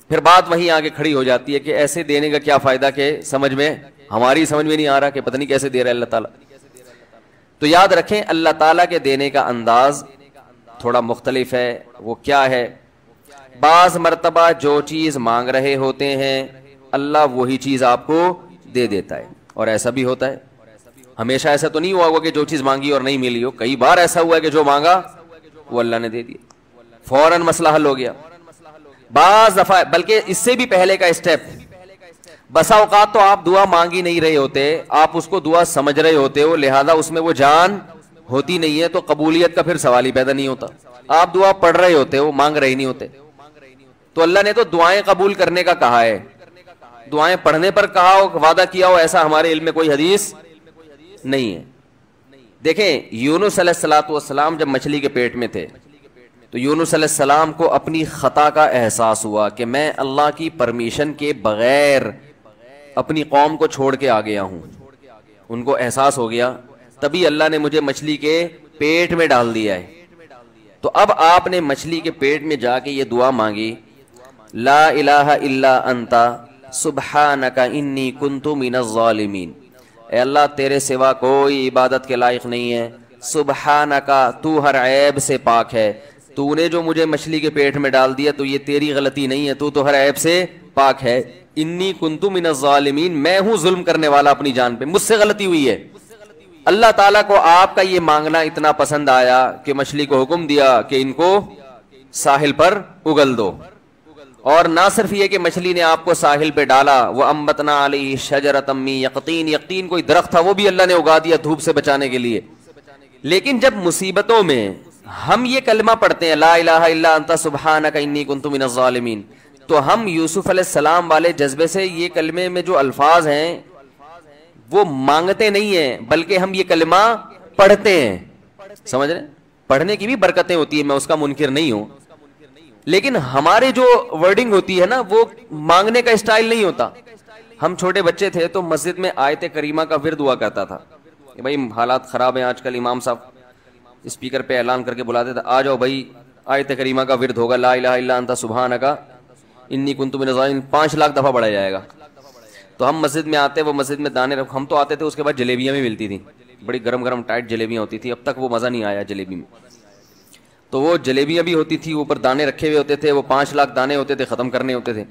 پھر بات وہیں آگے کھڑی ہو جاتی ہے کہ ایسے دینے کا کیا فائدہ کہ ہماری سمجھ میں نہیں آ رہا کہ پتہ نہیں کیسے دے رہا ہے اللہ تعالیٰ. تو یاد رکھیں اللہ تعالیٰ کے دینے کا انداز تھوڑا مختلف ہے. وہ کیا ہے؟ بعض مرتبہ جو چیز مانگ رہے ہوتے ہیں اللہ وہی چیز آپ کو دے دیتا ہے. اور ایسا بھی ہوتا ہے, ہمیشہ ایسا تو نہیں ہوا ہوگا کہ جو چیز مانگی اور نہیں ملی ہو. کئی بار ایسا ہوا ہے کہ جو مانگا وہ اللہ نے دے دیا, فوراً مسئلہ حل ہو گیا. بعض دفعہ بلکہ اس سے بھی پہلے کا اسٹیپ, بسا اوقات تو آپ دعا مانگ ہی نہیں رہے ہوتے, آپ اس کو دعا سمجھ رہے ہوتے ہو, لہذا اس میں وہ جان ہوتی نہیں ہے, تو قبولیت کا پھر سوال ہی پیدا نہیں ہوتا. آپ دعا پڑھ رہے ہوتے ہو, مانگ رہے نہیں ہوتے. تو اللہ نے تو دعائیں قبول کرنے کا کہا ہے, دعائیں پڑھنے پر کہا ہو, وعدہ کیا ہو, ایسا ہمارے علم میں کوئی حدیث نہیں ہے. دیکھیں یونس علیہ الصلوۃ والسلام جب مچھلی کے پیٹ میں تھے تو یونس علیہ السلام کو اپنی خطا کا احساس ہوا کہ میں اللہ کی پرمیشن کے بغیر اپنی قوم کو چھوڑ کے آ گیا ہوں. ان کو احساس ہو گیا, تبھی اللہ نے مجھے مچھلی کے پیٹ میں ڈال دیا ہے. تو اب آپ نے مچھلی کے پیٹ میں جا کے یہ دعا مانگی, لا الہ الا انت سبحانک انی کنت من الظالمین. اے اللہ تیرے سوا کوئی عبادت کے لائق نہیں ہے, سبحانک تو ہر عیب سے پاک ہے, تو نے جو مجھے مچھلی کے پیٹ میں ڈال دیا تو یہ تیری غلطی نہیں ہے, تو ہر عیب سے پاک ہے. انی کنت من الظالمین, میں ہوں ظلم کرنے والا اپنی جان پہ, مجھ سے غلطی ہوئی ہے. اللہ تعالیٰ کو آپ کا یہ مانگنا اتنا پسند آیا کہ مچھلی کو حکم دیا کہ ان کو ساحل پر اگل دو. اور نہ صرف یہ کہ مچھلی نے آپ کو ساحل پہ ڈالا, وہ انبتنا علیہ شجرۃ من یقطین, یقطین کوئی درخت تھا وہ بھی اللہ نے اگا دیا دھوپ سے بچانے کے لیے. لیکن جب مصیبتوں میں ہم یہ کلمہ پڑھتے ہیں لا الہ الا انت سبحانک انی کنت من الظالمین, تو ہم یوسف علیہ السلام والے جذبے سے یہ کلمے میں جو الفاظ ہیں وہ مانگتے نہیں ہیں, بلکہ ہم یہ کلمہ پڑھتے ہیں. سمجھ رہے ہیں, پڑھنے کی بھی برکتیں ہوتی ہیں, میں اس کا منکر نہیں ہوں, لیکن ہمارے جو ورڈنگ ہوتی ہے نا وہ مانگنے کا اسٹائل نہیں ہوتا. ہم چھوٹے بچے تھے تو مسجد میں آیت کریمہ کا ورد ہوا کرتا تھا کہ بھائی حالات خراب ہیں آج کل, امام صاحب اسپیکر پہ اعلان کر کے بلاتے تھے, آ جاؤ بھائی آیت کریمہ کا ورد ہوگا, لا الہ الا انت سبحانک انی کنت من الظالمین, 5 لاکھ دفعہ پڑھا جائے گا. تو ہم مسجد میں آتے, وہ مسجد میں دانے ہم تو آتے تھے, اس کے بعد جلیبیاں بھی ملتی تھیں, بڑی گرم گرم ٹائٹ جلیبیاں ہوتی تھی. اب تک وہ مزہ نہیں آیا جلیبی میں. تو وہ جلیبیاں بھی ہوتی تھی, اوپر دانے رکھے ہوئے ہوتے تھے, وہ 5 لاکھ دانے ہوتے تھے, ختم کرنے ہوتے تھے.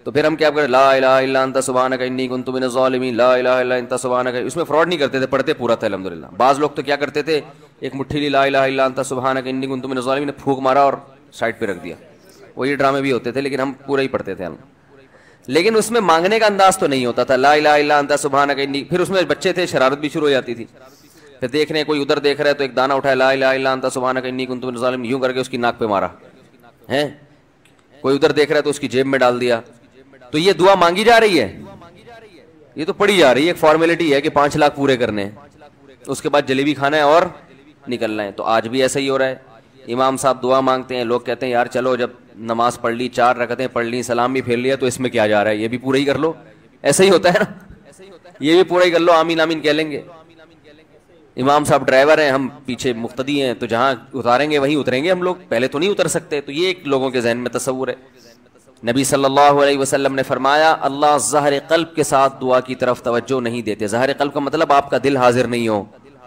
تو پھر ہم کیا کریں, لا الہ الا انت سبحانک انی کنت من الظالمین, لا الہ الا انت سبحانک. اس میں فراڈ نہیں کرتے تھے, پڑھتے پورا تھا الحمدللہ. بعض لوگ تو کیا کرتے تھے, ایک مٹھی لی لا الہ الا انت سبحانک انی کنت من الظالمین نے پھونک مارا اور سائڈ پہ رکھ دیا. وہ یہ ڈرامے بھی ہوتے تھے, لیکن ہم پورا ہی پڑھتے تھے. لیکن اس میں مانگنے کا انداز تو نہیں ہوتا تھا, لا الہ الا انت سبحانک انی. پھر اس میں بچے تھے, شرارت بھی شروع ہو جاتی تھی. پھر دیکھ رہے کوئی ادھر دیکھ رہا ہے تو ایک دانہ اٹھایا, لا الہ الا انت سبحانک انی کنت من الظالمین, یوں کر کے اس کی ناک پہ مارا ہے. کوئی ادھر دیکھ رہا ہے تو اس کی جیب میں ڈال دیا. تو یہ دعا مانگی جا رہی ہے, یہ تو پڑھی جا رہی ہے, ایک فارمیلٹی ہے کہ 5 لاکھ پورے کرنے ہیں, اس کے بعد جلیبی کھانا ہے اور نکلنا ہے. تو آج بھی ایسا ہی ہو رہا ہے. امام صاحب دعا مانگتے ہیں, لوگ کہتے ہیں یار چلو جب نماز پڑھ لی, 4 رکعتیں پڑھ لی, سلام بھی پھیر لیا, تو اس میں کیا جا رہا ہے, یہ بھی پورا ہی کر لو. ایسا ہی ہوتا ہے نا, یہ بھی پورا ہی کر لو, آمین آمین کہہ لیں گے. امام صاحب ڈرائیور ہیں, ہم پیچھے مقتدی ہیں, تو جہاں اتاریں گے وہیں اتریں گے ہم لوگ, پہلے تو نہیں اتر سکتے. تو یہ ایک لوگوں کے ذہن میں تصور ہے. نبی صلی اللہ علیہ وسلم نے فرمایا اللہ ظاہر قلب کے ساتھ دعا کی طرف توجہ نہیں دیتے. ظاہر قلب کا مطلب آپ کا دل حاضر نہیں ہو,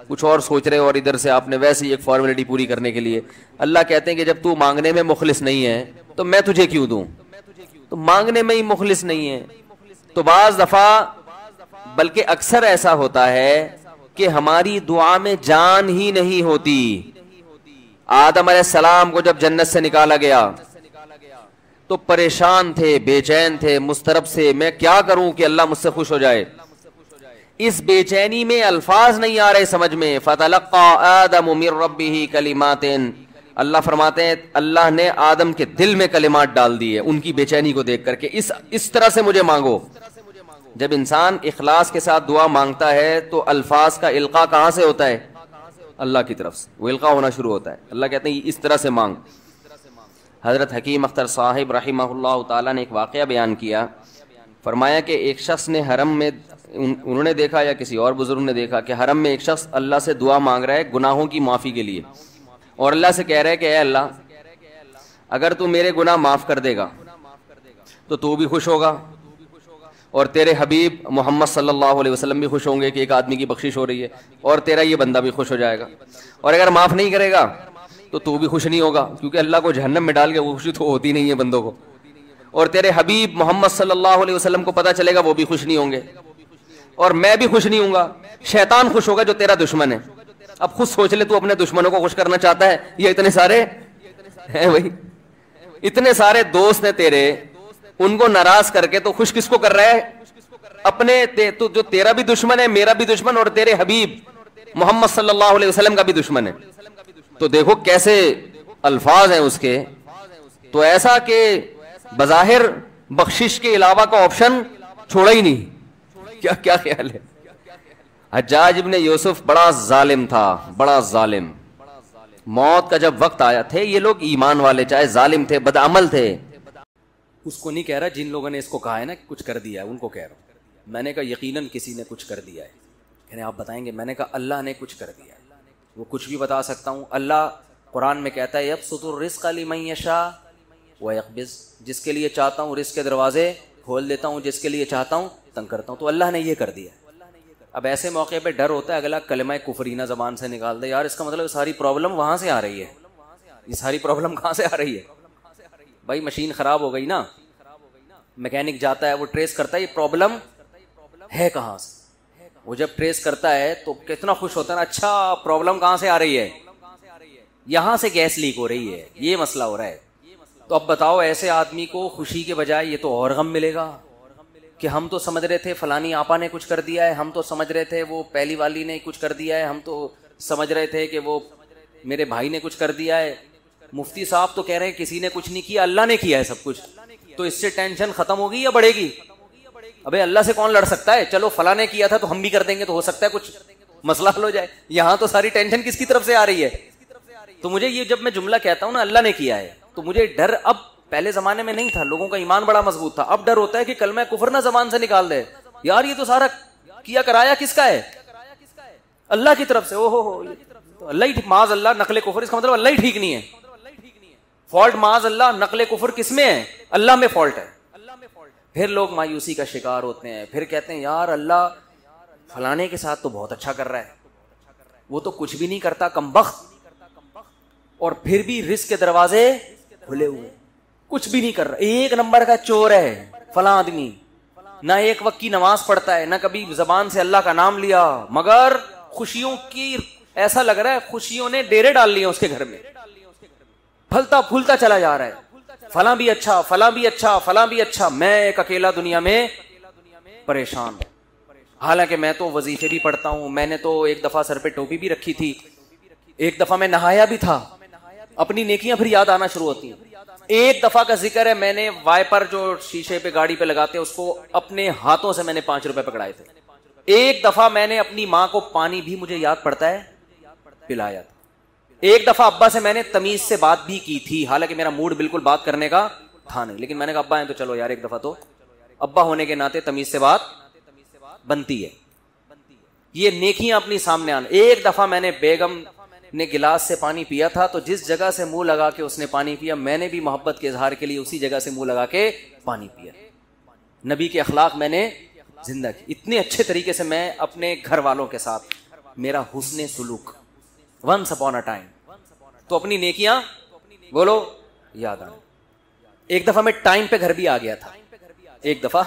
کچھ اور سوچ رہے ہو, اور ادھر سے آپ نے ویسے ہی ایک فارمیلٹی پوری کرنے کے لیے. اللہ کہتے ہیں کہ جب تو مانگنے میں مخلص نہیں ہے تو میں تجھے کیوں دوں. تو مانگنے میں ہی مخلص نہیں ہے. تو بعض دفعہ بلکہ اکثر ایسا ہوتا ہے کہ ہماری دعا میں جان ہی نہیں ہوتی. آدم علیہ السلام کو جب جنت سے نکالا گیا تو پریشان تھے, بے چین تھے, مضطرب سے, میں کیا کروں کہ اللہ مجھ سے خوش ہو جائے. اس بے چینی میں الفاظ نہیں آ رہے سمجھ میں. فَتَلَقَّى آدَمُ مِن رَبِّهِ كَلِمَاتٍ, اللہ فرماتے ہیں اللہ نے آدم کے دل میں کلمات ڈال دیے ان کی بے چینی کو دیکھ کر کے, اس طرح سے مجھے مانگو. جب انسان اخلاص کے ساتھ دعا مانگتا ہے تو الفاظ کا القاء کہاں سے ہوتا ہے, اللہ کی طرف سے وہ القاء ہونا شروع ہوتا ہے. اللہ کہتے ہیں اس طرح سے مانگ. حضرت حکیم اختر صاحب رحمہ اللہ تعالیٰ نے ایک واقعہ بیان کیا, فرمایا کہ ایک شخص نے حرم میں, انہوں نے دیکھا یا کسی اور بزرگ نے دیکھا کہ حرم میں ایک شخص اللہ سے دعا مانگ رہا ہے گناہوں کی معافی کے لیے, اور اللہ سے کہہ رہا ہے کہ اے اللہ اگر تو میرے گناہ معاف کر دے گا تو بھی خوش ہوگا اور تیرے حبیب محمد صلی اللہ علیہ وسلم بھی خوش ہوں گے کہ ایک آدمی کی بخشش ہو رہی ہے, اور تیرا یہ بندہ بھی خوش ہو جائے گا. اور اگر معاف نہیں کرے گا تو بھی خوش نہیں ہوگا, کیونکہ اللہ کو جہنم میں ڈال کے خوشی تو ہوتی نہیں ہے بندوں کو. اور تیرے حبیب محمد صلی اللہ علیہ وسلم کو پتہ چلے گا, وہ بھی خوش نہیں ہوں گے, اور میں بھی خوش نہیں ہوں گا. شیطان خوش ہوگا جو تیرا دشمن ہے. اب خود سوچ لے, تو اپنے دشمنوں کو خوش کرنا چاہتا ہے, یہ اتنے سارے ہیں بھائی, اتنے سارے دوست ہیں تیرے, ان کو ناراض کر کے تو خوش کس کو کر رہا ہے؟ اپنے تو جو تیرا بھی دشمن ہے, میرا بھی دشمن, اور تیرے حبیب محمد صلی اللہ علیہ وسلم کا بھی دشمن ہے. تو دیکھو کیسے الفاظ ہیں اس کے. تو ایسا کہ بظاہر بخشش کے علاوہ کا آپشن چھوڑا ہی نہیں. کیا خیال ہے؟ حجاج ابن یوسف بڑا ظالم تھا, بڑا ظالم. موت کا جب وقت آیا, تھے یہ لوگ ایمان والے, چاہے ظالم تھے, بدعمل تھے. اس کو نہیں کہہ رہا جن لوگوں نے اس کو کہا ہے نا کہ کچھ کر دیا ہے, ان کو کہہ رہا ہوں. میں نے کہا یقیناً کسی نے کچھ کر دیا ہے. یعنی آپ بتائیں گے؟ میں نے کہا اللہ نے کچھ کر دیا ہے. وہ کچھ بھی بتا سکتا ہوں. اللہ قرآن میں کہتا ہے یبسط الرزق لمن یشاء ویقبض, جس کے لیے چاہتا ہوں رزق کے دروازے کھول دیتا ہوں, جس کے لیے چاہتا ہوں تنگ کرتا ہوں. تو اللہ نے یہ کر دیا. اب ایسے موقع پہ ڈر ہوتا ہے اگلا کلمہ کفرینہ زبان سے نکال دے, یار اس کا مطلب ساری پرابلم وہاں سے آ رہی ہے. یہ ساری پرابلم کہاں سے آ رہی ہے بھائی؟ مشین خراب ہو گئی نا, میکینک جاتا ہے, وہ ٹریس کرتا ہے یہ پرابلم ہے کہاں سے. وہ جب ٹریس کرتا ہے تو کتنا خوش ہوتا ہے نا, اچھا پرابلم کہاں سے آ رہی ہے, یہاں سے گیس لیک ہو رہی ہے, یہ مسئلہ ہو رہا ہے. تو اب بتاؤ ایسے آدمی کو خوشی کے بجائے یہ تو اور غم ملے گا کہ ہم تو سمجھ رہے تھے فلانی آپا نے کچھ کر دیا ہے, ہم تو سمجھ رہے تھے وہ پہلی والی نے کچھ کر دیا ہے, ہم تو سمجھ رہے تھے کہ وہ میرے بھائی نے کچھ کر دیا ہے, مفتی صاحب تو کہہ رہے ہیں کسی نے کچھ نہیں کیا, اللہ نے کیا ہے سب کچھ. تو اس سے ٹینشن ختم ہوگی یا بڑھے گی؟ ابے اللہ سے کون لڑ سکتا ہے؟ چلو فلاں نے کیا تھا تو ہم بھی کر دیں گے, تو ہو سکتا ہے کچھ مسئلہ حل ہو جائے. یہاں تو ساری ٹینشن کس کی طرف سے آ رہی ہے؟ تو مجھے یہ جب میں جملہ کہتا ہوں نا اللہ نے کیا ہے, تو مجھے ڈر اب, پہلے زمانے میں نہیں تھا, لوگوں کا ایمان بڑا مضبوط تھا. اب ڈر ہوتا ہے کہ کلمہ کفر نہ زبان سے نکال دے. یار یہ تو سارا کیا کرایا کس کا ہے؟ اللہ کی طرف سے. ہو تو اللہ ہی معاذ اللہ نقل کفر, اس کا مطلب اللہ ہی ٹھیک نہیں ہے. فالٹ معاذ اللہ نقل کفر کس میں ہے؟ اللہ میں فالٹ ہے. پھر لوگ مایوسی کا شکار ہوتے ہیں, پھر کہتے ہیں یار اللہ فلانے کے ساتھ تو بہت اچھا کر رہا ہے, وہ تو کچھ بھی نہیں کرتا کمبخت, اور پھر بھی رزق کے دروازے کھلے ہوئے, کچھ بھی نہیں کر رہا, ایک نمبر کا چور ہے فلاں آدمی, نہ ایک وقت کی نماز پڑھتا ہے, نہ کبھی زبان سے اللہ کا نام لیا, مگر خوشیوں کی ایسا لگ رہا ہے خوشیوں نے ڈیرے ڈال لیے اس کے گھر میں, پھلتا پھولتا چلا جا رہا ہے. فلاں بھی اچھا, فلاں بھی اچھا, فلاں بھی اچھا, میں ایک اکیلا دنیا میں پریشان ہوں. حالانکہ میں تو وظیفے بھی پڑھتا ہوں, میں نے تو ایک دفعہ سر پہ ٹوپی بھی رکھی تھی, ایک دفعہ میں نہایا بھی تھا. اپنی نیکیاں پھر یاد آنا شروع ہوتی ہیں. ایک دفعہ کا ذکر ہے, میں نے وائپر جو شیشے پہ گاڑی پہ لگاتے اس کو اپنے ہاتھوں سے میں نے 5 روپے پکڑائے تھے. ایک دفعہ میں نے اپنی ماں کو پانی بھی, مجھے یاد پڑتا ہے, پلایا تھا. ایک دفعہ ابا سے میں نے تمیز سے بات بھی کی تھی, حالانکہ میرا موڈ بالکل بات کرنے کا تھا نہیں, لیکن میں نے کہا ابا ہیں تو چلو یار ایک دفعہ تو ابا ہونے کے ناطے تمیز سے بات بنتی ہے. یہ نیکیاں اپنی سامنے آنا. ایک دفعہ میں نے بیگم نے گلاس سے پانی پیا تھا, تو جس جگہ سے منہ لگا کے اس نے پانی پیا, میں نے بھی محبت کے اظہار کے لیے اسی جگہ سے منہ لگا کے پانی پیا. نبی کے اخلاق میں نے زندہ کی. اتنے اچھے طریقے سے میں اپنے گھر والوں کے ساتھ, میرا حسن سلوک ونس اپون اے ٹائم. تو اپنی نیکیاں بولو یاد آنا. ایک دفعہ میں ٹائم پہ گھر بھی آ گیا تھا, ایک دفعہ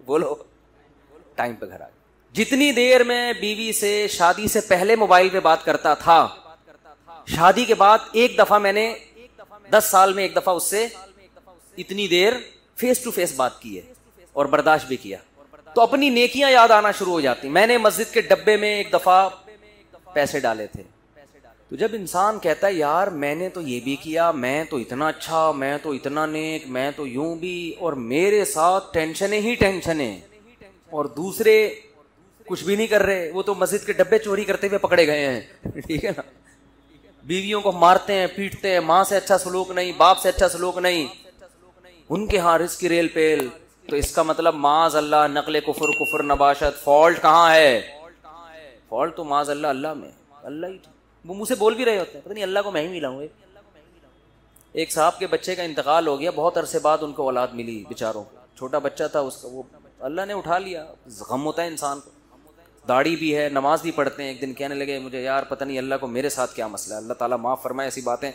بولو ٹائم پہ گھر آ گیا. جتنی دیر میں بیوی سے شادی سے پہلے موبائل پہ بات کرتا تھا, شادی کے بعد ایک دفعہ میں نے 10 سال میں ایک دفعہ اس سے اتنی دیر فیس ٹو فیس بات کی ہے, اور برداشت بھی کیا. تو اپنی نیکیاں یاد آنا شروع ہو جاتی. میں نے مسجد کے ڈبے میں ایک دفعہ پیسے ڈالے تھے. تو جب انسان کہتا ہے یار میں نے تو یہ بھی کیا, میں تو اتنا اچھا, میں تو اتنا نیک, میں تو یوں بھی, اور میرے ساتھ ٹینشنیں ہی ٹینشنیں, اور دوسرے کچھ بھی نہیں کر رہے, وہ تو مسجد کے ڈبے چوری کرتے ہوئے پکڑے گئے ہیں. ٹھیک ہے نا, بیویوں کو مارتے ہیں, پیٹتے ہیں, ماں سے اچھا سلوک نہیں, باپ سے اچھا سلوک نہیں, ان کے ہاں رزق کی ریل پیل. تو اس کا مطلب معاذ اللہ نقل کفر, کفر نباشت. فالٹ کہاں ہے؟ فالٹ تو معاذ اللہ اللہ میں. اللہ ہی وہ منہ سے بول بھی رہے ہوتے ہیں, پتہ نہیں اللہ کو میں ہی ملا ہوں. ایک صاحب کے بچے کا انتقال ہو گیا, بہت عرصے بعد ان کو اولاد ملی بیچاروں, چھوٹا بچہ تھا اس کا, وہ اللہ نے اٹھا لیا. غم ہوتا ہے انسان کو, داڑھی بھی ہے, نماز بھی پڑھتے ہیں. ایک دن کہنے لگے مجھے یار پتہ نہیں اللہ کو میرے ساتھ کیا مسئلہ ہے, اللہ تعالیٰ معاف فرمائے, ایسی باتیں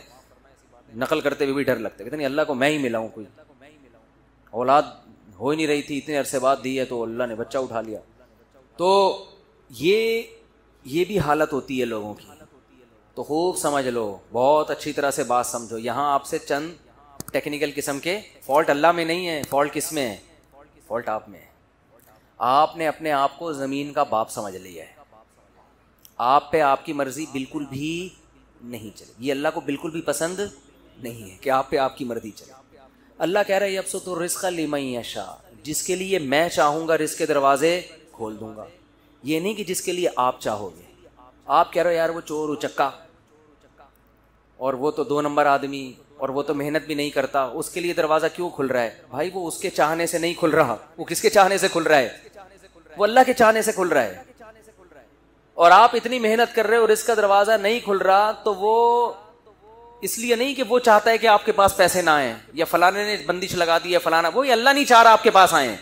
نقل کرتے ہوئے بھی ڈر لگتا ہے. کہتے نہیں اللہ کو میں ہی ملا ہوں, کوئی اولاد ہو ہی نہیں رہی تھی, اتنے عرصے بعد دی ہے تو اللہ نے بچہ اٹھا لیا. تو یہ بھی حالت ہوتی ہے لوگوں کی. تو خوب سمجھ لو, بہت اچھی طرح سے بات سمجھو. یہاں آپ سے چند ٹیکنیکل قسم کے فالٹ اللہ میں نہیں ہے, فالٹ کس میں ہے؟ فالٹ آپ میں ہے. آپ نے اپنے آپ کو زمین کا باپ سمجھ لیا ہے, آپ پہ آپ کی مرضی بالکل بھی نہیں چلے. یہ اللہ کو بالکل بھی پسند نہیں ہے کہ آپ پہ آپ کی مرضی چلے. اللہ کہہ رہا ہے یبسط الرزق لمن یشاء, جس کے لیے میں چاہوں گا رزق کے دروازے کھول دوں گا. یہ نہیں کہ جس کے لیے آپ چاہو گے. آپ کہہ رہے ہو یار وہ چور اچکا, اور وہ تو 2 نمبر آدمی, اور وہ تو محنت بھی نہیں کرتا, اس کے لیے دروازہ کیوں کھل رہا ہے؟ بھائی وہ اس کے چاہنے سے نہیں کھل رہا. وہ کس کے چاہنے سے کھل رہا ہے؟ وہ اللہ کے چاہنے سے کھل رہا ہے. اور آپ اتنی محنت کر رہے ہو, رزق کا دروازہ نہیں کھل رہا, تو وہ اس لیے نہیں کہ وہ چاہتا ہے کہ آپ کے پاس پیسے نہ آئیں, یا فلانے نے بندش لگا دی ہے فلانا, وہی اللہ نہیں چاہ رہا آپ کے پاس آئیں.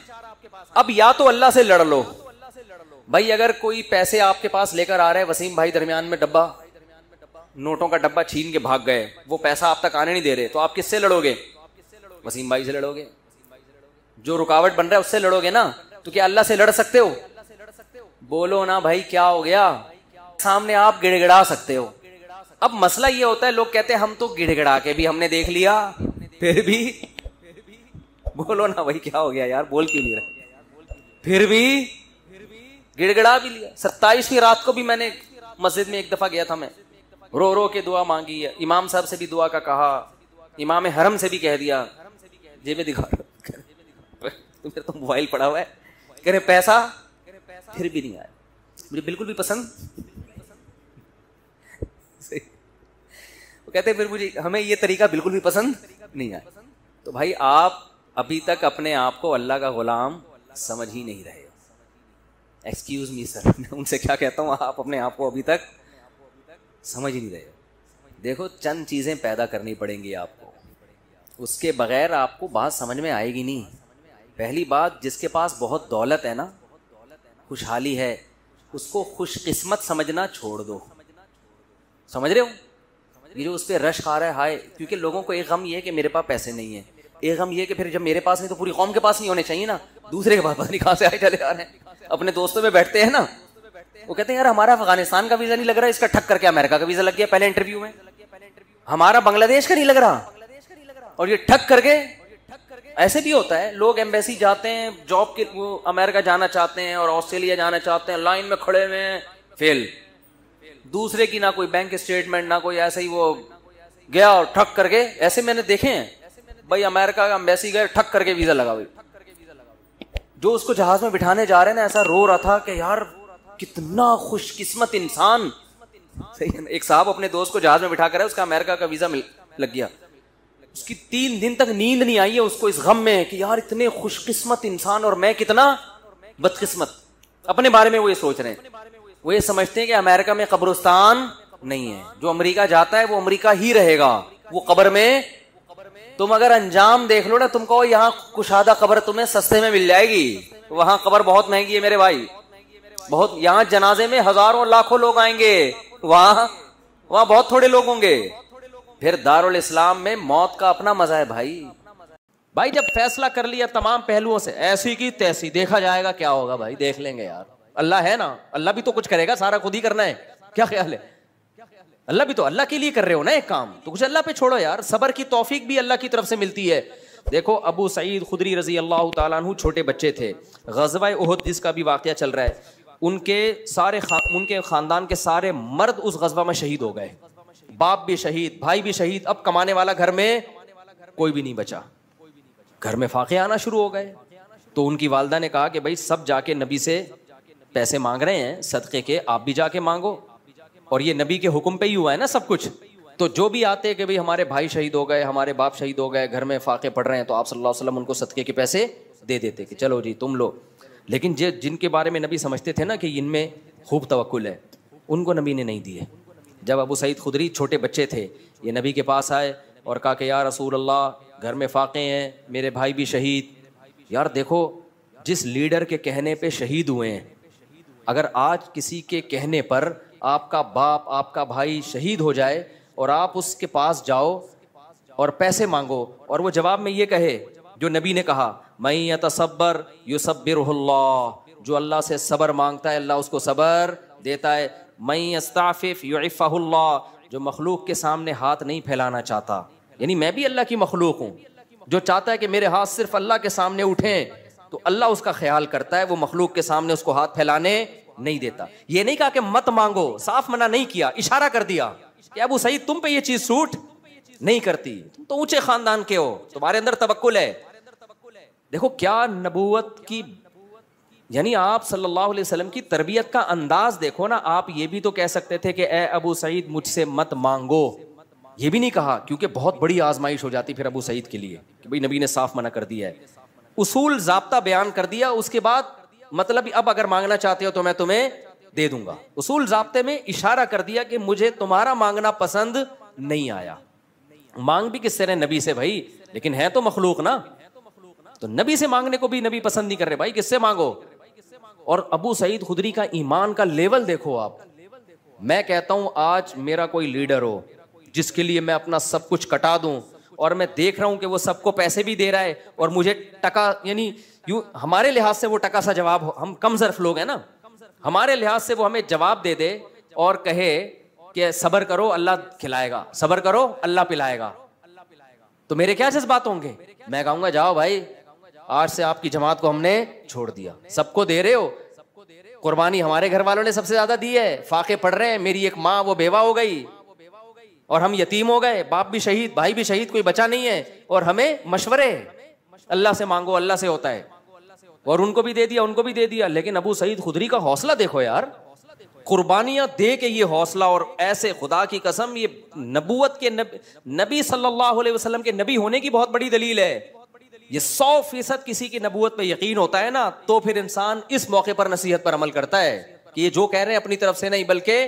اب یا تو اللہ سے لڑ لو. بھائی اگر کوئی پیسے آپ کے پاس لے کر آ رہے, وسیم بھائی درمیان میں ڈبہ, نوٹوں کا ڈبہ چھین کے بھاگ گئے, وہ پیسہ آپ تک آنے نہیں دے رہے, تو آپ کس سے لڑو گے؟ وسیم بھائی سے لڑو گے. جو رکاوٹ بن رہا ہے اس سے لڑو گے نا. تو کیا اللہ سے لڑ سکتے ہو؟ بولو نا بھائی کیا ہو گیا؟ سامنے آپ گڑ گڑا سکتے ہو. اب مسئلہ یہ ہوتا ہے, لوگ کہتے ہیں ہم تو گڑ گڑا کے بھی ہم نے دیکھ لیا, پھر بھی بولو نا بھائی کیا ہو گیا یار, بول کیوں نہیں رہے؟ پھر بھی گڑ گڑا بھی لیا. 27ویں رات کو بھی میں نے مسجد میں ایک دفعہ گیا تھا, میں رو رو کے دعا مانگی ہے, امام صاحب سے بھی دعا کا کہا, امام حرم سے بھی کہہ دیا, جیبیں دکھا پھر تو موبائل پڑا ہوا ہے, کہہ رہے پیسہ, پھر بھی نہیں آیا. مجھے بالکل بھی پسند. وہ کہتے پھر مجھے ہمیں یہ طریقہ بالکل بھی پسند نہیں آیا. تو بھائی آپ ابھی تک اپنے آپ کو اللہ کا غلام سمجھ ہی نہیں رہے. ایکسکیوز می سر, میں ان سے کیا کہتا ہوں, آپ اپنے آپ کو ابھی تک سمجھ ہی نہیں رہے. دیکھو چند چیزیں پیدا کرنی پڑیں گی آپ کو, اس کے بغیر آپ کو بات سمجھ میں آئے گی نہیں. پہلی بات, جس کے پاس بہت دولت ہے نا, خوشحالی ہے, اس کو خوش قسمت سمجھنا چھوڑ دو. سمجھ رہے ہو؟ یہ جو اس پہ رش آ رہا ہے ہائے, کیونکہ لوگوں کو ایک غم یہ ہے کہ میرے پاس پیسے نہیں ہیں, ایک غم یہ کہ پھر جب میرے پاس نہیں تو پوری قوم کے پاس نہیں ہونے چاہیے نا, دوسرے کے پاس پتہ نہیں کہاں سے آئے چلے آ رہے ہیں. اپنے دوستوں میں بیٹھتے ہیں نا, وہ کہتے ہیں یار ہمارا افغانستان کا ویزا نہیں لگ رہا, اس کا ٹھک کر کے امریکہ کا ویزا لگ گیا پہلے انٹرویو میں. ہمارا بنگلہ دیش کا نہیں لگ رہا, اور یہ ٹھک کر کے. ایسے بھی ہوتا ہے, لوگ ایمبیسی جاتے ہیں جاب کے, وہ امریکہ جانا چاہتے ہیں اور آسٹریلیا جانا چاہتے ہیں, لائن میں کھڑے ہوئے ہیں, فیل. دوسرے کی نہ کوئی بینک اسٹیٹمنٹ نہ کوئی, ایسے ہی وہ گیا اور ٹھک کر کے. ایسے میں نے دیکھے ہیں بھائی, امریکہ کا ایمبیسی گئے ٹھک کر کے ویزا لگا ہوئی. جو اس کو جہاز میں بٹھانے جا رہے ہیں نا, ایسا رو رہا تھا کہ یار کتنا خوش قسمت انسان. ایک صاحب اپنے دوست کو جہاز میں بٹھا کر ہے, اس کا امریکہ کا ویزا لگ گیا, اس کی 3 دن تک نیند نہیں آئی ہے اس کو, اس غم میں کہ یار اتنے خوش قسمت انسان اور میں کتنا بدقسمت. اپنے بارے میں وہ یہ سوچ رہے ہیں, وہ یہ سمجھتے ہیں کہ امریکہ میں قبرستان نہیں ہے, جو امریکہ جاتا ہے وہ امریکہ ہی رہے گا, وہ قبر میں. تم اگر انجام دیکھ لو نا, تم کو یہاں کشادہ قبر تمہیں سستے میں مل جائے گی, وہاں قبر بہت مہنگی ہے میرے بھائی, بہت. یہاں جنازے میں ہزاروں لاکھوں لوگ آئیں گے, وہاں بہت تھوڑے لوگ ہوں گے. پھر دارالاسلام میں موت کا اپنا مزہ ہے بھائی. بھائی جب فیصلہ کر لیا تمام پہلوؤں سے, ایسی کی تیسی, دیکھا جائے گا کیا ہوگا بھائی, دیکھ لیں گے یار. اللہ ہے نا, اللہ بھی تو کچھ کرے گا, سارا خود ہی کرنا ہے. کیا خیال ہے؟ اللہ بھی تو اللہ کے لیے کر رہے ہو نا ایک کام, تو کچھ اللہ پہ چھوڑو یار. صبر کی توفیق بھی اللہ کی طرف سے ملتی ہے. دیکھو ابو سعید خدری رضی اللہ تعالیٰ عنہ چھوٹے بچے تھے, غزوہ احد جس کا بھی واقعہ چل رہا ہے, ان کے خاندان کے سارے مرد اس غزوہ میں شہید ہو گئے, باپ بھی شہید, بھائی بھی شہید. اب کمانے والا گھر میں کوئی بھی نہیں بچا, گھر میں فاقے آنا شروع ہو گئے. تو ان کی والدہ نے کہا کہ بھائی سب جا کے نبی سے پیسے مانگ رہے ہیں صدقے کے, آپ بھی جا کے مانگو, اور یہ نبی کے حکم پہ ہی ہوا ہے نا سب کچھ. تو جو بھی آتے کہ بھئی ہمارے بھائی شہید ہو گئے, ہمارے باپ شہید ہو گئے, گھر میں فاقے پڑ رہے ہیں, تو آپ صلی اللہ علیہ وسلم ان کو صدقے کے پیسے دے دیتے کہ چلو جی تم لو. لیکن جن کے بارے میں نبی سمجھتے تھے نا کہ ان میں خوب توکل ہے, ان کو نبی نے نہیں دیے. جب ابو سعید خدری چھوٹے بچے تھے, یہ نبی کے پاس آئے اور کہا کہ یا رسول اللہ گھر میں فاقے ہیں, میرے بھائی بھی شہید. یار دیکھو جس لیڈر کے کہنے پہ شہید ہوئے ہیں, اگر آج کسی کے کہنے پر آپ کا باپ آپ کا بھائی شہید ہو جائے اور آپ اس کے پاس جاؤ اور پیسے مانگو اور وہ جواب میں یہ کہے جو نبی نے کہا, من یتصبر یصبرہ اللہ, جو اللہ سے صبر مانگتا ہے اللہ اس کو صبر دیتا ہے. من یستعفف یعفہ اللہ, جو مخلوق کے سامنے ہاتھ نہیں پھیلانا چاہتا, یعنی میں بھی اللہ کی مخلوق ہوں, جو چاہتا ہے کہ میرے ہاتھ صرف اللہ کے سامنے اٹھیں تو اللہ اس کا خیال کرتا ہے, وہ مخلوق کے سامنے اس کو ہاتھ پھیلانے نہیں دیتا. یہ نہیں کہا کہ مت مانگو, صاف منع نہیں کیا, اشارہ کر دیا کہ ابو سعید تم پہ یہ چیز سوٹ نہیں کرتی, تم تو اونچے خاندان کے ہو, تمہارے اندر توکل ہے. دیکھو کیا نبوت کی, یعنی آپ صلی اللہ علیہ وسلم کی تربیت کا انداز دیکھو نا. آپ یہ بھی تو کہہ سکتے تھے کہ اے ابو سعید مجھ سے مت مانگو, یہ بھی نہیں کہا, کیونکہ بہت بڑی آزمائش ہو جاتی پھر ابو سعید کے لیے کہ بھئی نبی نے صاف منع کر دیا ہے. اصول ضابطہ بیان کر دیا, اس کے بعد مطلب اب اگر مانگنا چاہتے ہو تو میں تمہیں دے دوں گا. اصول ضابطے میں اشارہ کر دیا کہ مجھے تمہارا مانگنا پسند نہیں آیا. مانگ بھی کس سے رہے, نبی سے بھائی, لیکن ہے تو مخلوق نا, تو نبی سے مانگنے کو بھی نبی پسند نہیں کر رہے, بھائی کس سے مانگو. اور ابو سعید خدری کا ایمان کا لیول دیکھو آپ. میں کہتا ہوں آج میرا کوئی لیڈر ہو جس کے لیے میں اپنا سب کچھ کٹا دوں, اور میں دیکھ رہا ہوں کہ وہ سب کو پیسے بھی دے رہا ہے اور مجھے ٹکا, یعنی یوں ہمارے لحاظ سے وہ ٹکا سا جواب ہو, ہم کم ظرف لوگ ہیں نا, ہمارے لحاظ سے وہ ہمیں جواب دے دے اور کہے کہ صبر کرو اللہ کھلائے گا, صبر کرو اللہ پلائے گا, تو میرے کیا جذبات ہوں گے. میں کہوں گا جاؤ بھائی, آج سے آپ کی جماعت کو ہم نے چھوڑ دیا, سب کو دے رہے ہو, قربانی ہمارے گھر والوں نے سب سے زیادہ دی ہے, فاقے پڑھ رہے ہیں, میری ایک ماں وہ بیوہ ہو گئی اور ہم یتیم ہو گئے, باپ بھی شہید, بھائی بھی شہید, کوئی بچا نہیں ہے, اور ہمیں مشورے اللہ سے مانگو اللہ سے ہوتا ہے, اور ان کو بھی دے دیا ان کو بھی دے دیا. لیکن ابو سعید خدری کا حوصلہ دیکھو یار, قربانیاں دے کے یہ حوصلہ, اور ایسے خدا کی قسم یہ نبوت کے نبی صلی اللہ علیہ وسلم کے نبی ہونے کی بہت بڑی دلیل ہے. یہ 100% کسی کی نبوت پہ یقین ہوتا ہے نا, تو پھر انسان اس موقع پر نصیحت پر عمل کرتا ہے کہ یہ جو کہہ رہے ہیں اپنی طرف سے نہیں بلکہ